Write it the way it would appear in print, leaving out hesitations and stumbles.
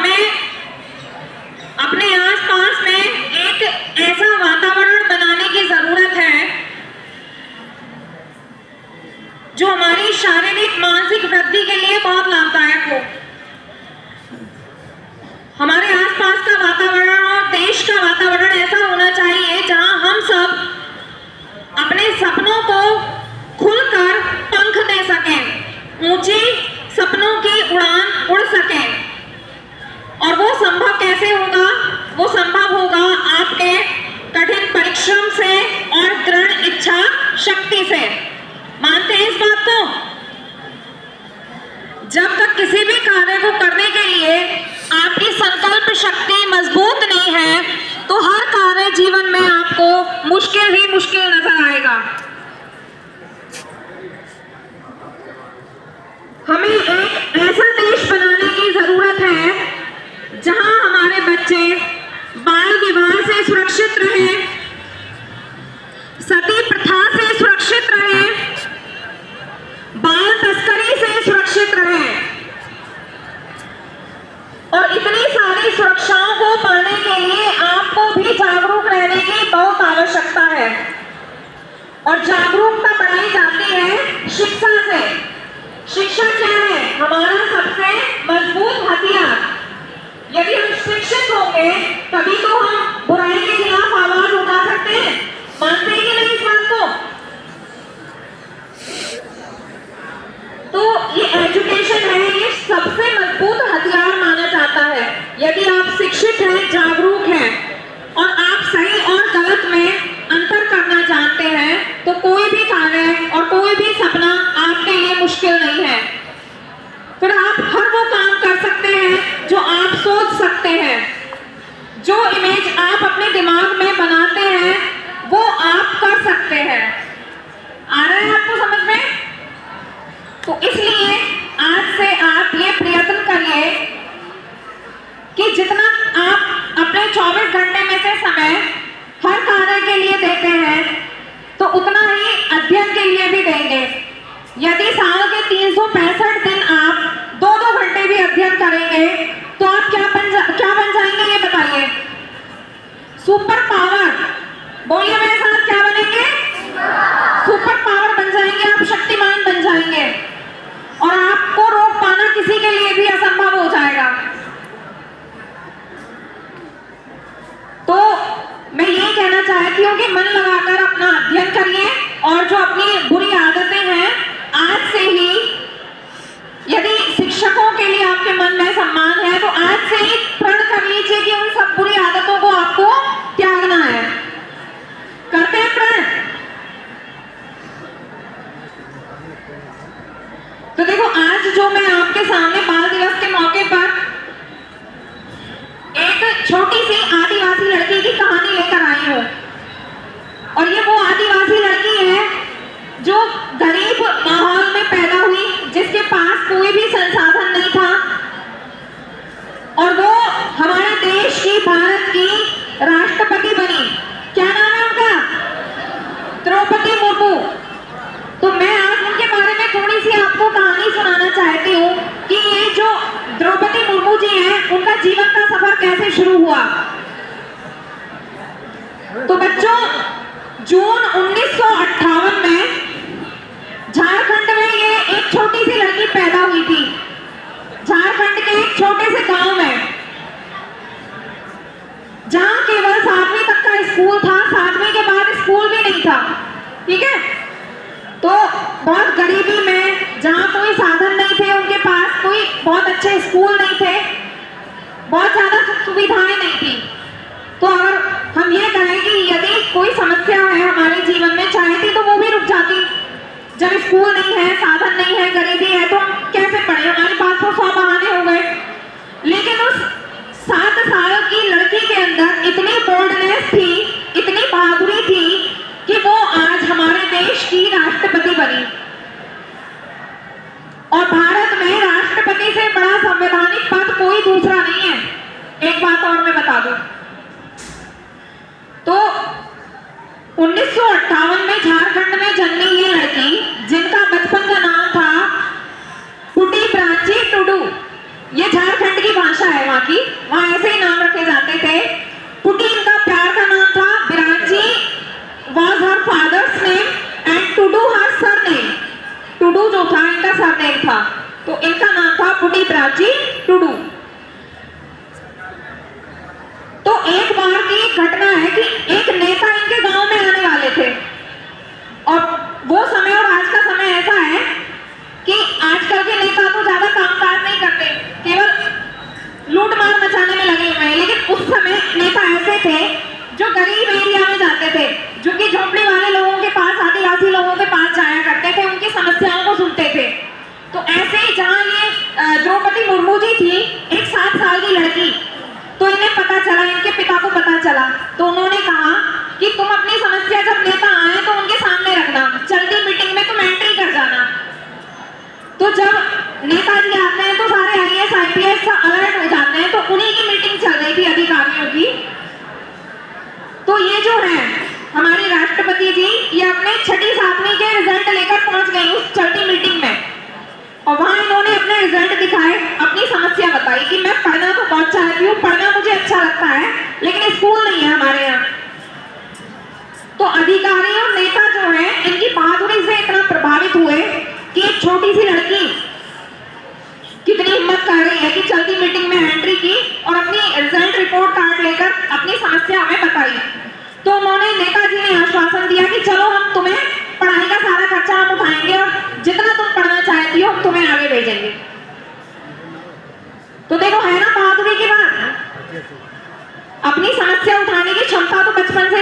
हमें अपने आसपास में एक ऐसा वातावरण बनाने की जरूरत है जो हमारी शारीरिक मानसिक वृद्धि के लिए बहुत लाभदायक हो। हमारे आसपास का वातावरण और देश का वातावरण ऐसा होना चाहिए जहां हम सब अपने सपनों को खुलकर पंख दे सकें, ऊंची सपनों की उड़ान उड़ सकें। और वो संभव कैसे होगा? वो संभव होगा आपके कठिन परिश्रम से और दृढ़ इच्छा शक्ति से। मानते हैं इस बात को? जब तक किसी भी कार्य को करने के लिए आपकी संकल्प शक्ति मजबूत नहीं है तो हर कार्य जीवन में आपको मुश्किल ही मुश्किल नजर आएगा। हमें एक ऐसा देश बनाने की जरूरत है जहां हमारे बच्चे बाल विवाह से सुरक्षित रहें, सती प्रथा से सुरक्षित रहें, बाल तस्करी से सुरक्षित रहें। और इतनी सारी सुरक्षाओं को पाने के लिए आपको भी जागरूक रहने की बहुत आवश्यकता है। और जागरूकता बढ़ाई जाती है शिक्षा से। शिक्षा क्या है? हमारा सबसे मजबूत हथियार। यदि हम शिक्षित होंगे तभी तो हम बुराई के खिलाफ आवाज उठा सकते हैं। मानते हैं कि नहीं इस बात को? तो ये एजुकेशन है, ये सबसे मजबूत हथियार माना जाता है। यदि आप शिक्षित हैं, जागरूक हैं और आप सही और गलत में अंतर करना जानते हैं तो कोई भी कार्य और कोई भी सपना आपके लिए मुश्किल नहीं है। फिर आप हर वो काम कर सकते हैं जो आप सोच सकते हैं। जो इमेज आप अपने दिमाग में बनाते हैं वो आप कर सकते हैं। आ रहा है आपको समझ में? तो इसलिए आज से आप ये प्रयत्न करिए कि जितना आप अपने 24 घंटे में से समय हर कार्य के लिए देते हैं तो उतना ही अध्ययन के लिए भी देंगे। यदि साल के 365 दिन आप 2-2 घंटे भी अध्ययन करेंगे तो आप क्या बन जाएंगे ये बताइए? Super power. बोलिए मेरे साथ, क्या बनेंगे? सुपर पावर बन जाएंगे, आप शक्तिमान बन जाएंगे और आपको रोक पाना किसी के लिए भी असंभव हो जाएगा। तो मैं यही कहना चाहती हूँ कि मन लगाकर अपना अध्ययन करिए और जो अपनी बुरी आदतें हैं आज से ही, यदि शिक्षकों के लिए आपके मन में सम्मान है तो आज से ही प्रण कर लीजिए कि उन सब बुरी आदतों को आपको त्यागना है। करते हैं प्रण? तो देखो, आज जो मैं आपके सामने बाल दिवस के मौके पर एक छोटी सी आदिवासी लड़की की कहानी लेकर आई हूं। और ये वो आदिवासी लड़की है जो गरीब माहौल में पैदा हुई, जिसके पास कोई भी संसाधन नहीं था और वो हमारे देश की, भारत की राष्ट्रपति बनी। क्या नाम है उनका? द्रौपदी मुर्मू। तो मैं आज उनके बारे में थोड़ी सी आपको कहानी सुनाना चाहती हूँ कि ये जो द्रौपदी मुर्मू जी हैं उनका जीवन का सफर कैसे शुरू हुआ। तो बच्चों, जून 1958 में झारखंड में ये एक छोटी सी लड़की पैदा हुई थी। झारखंड के एक छोटे से गांव में जहां केवल 7वीं तक का स्कूल था, 7वीं के बाद स्कूल भी नहीं था। ठीक है? तो बहुत गरीबी में, जहां कोई साधन नहीं थे उनके पास, कोई बहुत अच्छे स्कूल नहीं थे, बहुत ज्यादा सुविधाएं नहीं थी। तो अगर हम ये कहें कि यदि कोई समस्या है हमारे जीवन में, चाहती तो वो भी रुक जाती। जब स्कूल नहीं है, साधन नहीं है, गरीबी है तो हम कैसे पढ़े? हमारे पास तो 100 बहाने हो गए। लेकिन उस 7 साल की लड़की के अंदर इतनी बोल्डनेस थी, इतनी बहादुरी थी कि वो आज हमारे देश की राष्ट्रपति बनी। और भारत में राष्ट्रपति से बड़ा संवैधानिक पद कोई दूसरा नहीं है। एक बात और मैं बता दूं, तो 1958 में झारखंड में जन्मी ये लड़की, जिनका बचपन का नाम था पुटी प्राची टुडू, ये झारखंड उत्तराखंड की भाषा है वहाँ की, वहाँ ऐसे ही नाम रखे जाते थे। पुटी इनका प्यार का नाम था, बिराजी was her father's name and Tudu her surname। Tudu जो था इनका सरनेम था, तो इनका नाम था पुटी बिराजी टुडू। तो एक बार की घटना है कि एक नेता इनके गांव में आने वाले थे, और वो समय और आज का समय ऐसा है कि आजकल के नेता तो ज्यादा कामकाज नहीं करते, केवल लूट मार मचाने में लगे हुए हैं। लेकिन उस समय नेता ऐसे थे जो गरीब एरिया में जाते थे, जो कि झोंपड़ी वाले लोगों के पास, आदिवासी लोगों के पास जाया करते थे, उनकी समस्याओं को सुनते थे। तो ऐसे ही जहाँ ये द्रौपदी मुर्मू जी थी, एक 7 साल की लड़की, तो इन्हें पता चला, इनके पिता को पता चला, तो उन्होंने कहा कि तुम अपनी समस्या जब नेता आए तो उनके सामने रखना, चलती मीटिंग में तुम एंट्री कर जाना। तो जब नेताजी आते हैं तो सारे IAS IPS अलर्ट हो जाते हैं, तो उन्हीं की मीटिंग चल रही थी अधिकारियों की। तो ये जो है हमारी राष्ट्रपति जी, ये अपने 6ठी 7वीं के रिजल्ट लेकर पहुंच गई उस चलती मीटिंग में, और वहां इन्होंने अपने रिजल्ट दिखाए, अपनी समस्या बताई कि मैं पढ़ना तो बहुत चाहती हूँ, पढ़ना मुझे अच्छा लगता है, लेकिन स्कूल नहीं है हमारे यहाँ। तो अधिकारी और नेता जो है इनकी बहादुरी से इतना प्रभावित हुए कि एक छोटी सी लड़की कितनी हिम्मत कर रही है कि चलती मीटिंग में एंट्री की और अपनी रिजल्ट रिपोर्ट कार्ड लेकर अपनी समस्या हमें बताई। तो उन्होंने, नेताजी ने आश्वासन दिया कि चलो हम तुम्हें पढ़ाई का सारा खर्चा हम उठाएंगे और जितना तुम पढ़ना चाहती हो हम तुम्हें आगे भेजेंगे। तो देखो, है ना बहादुरी की बात, अपनी समस्या उठाने की क्षमता तो बचपन से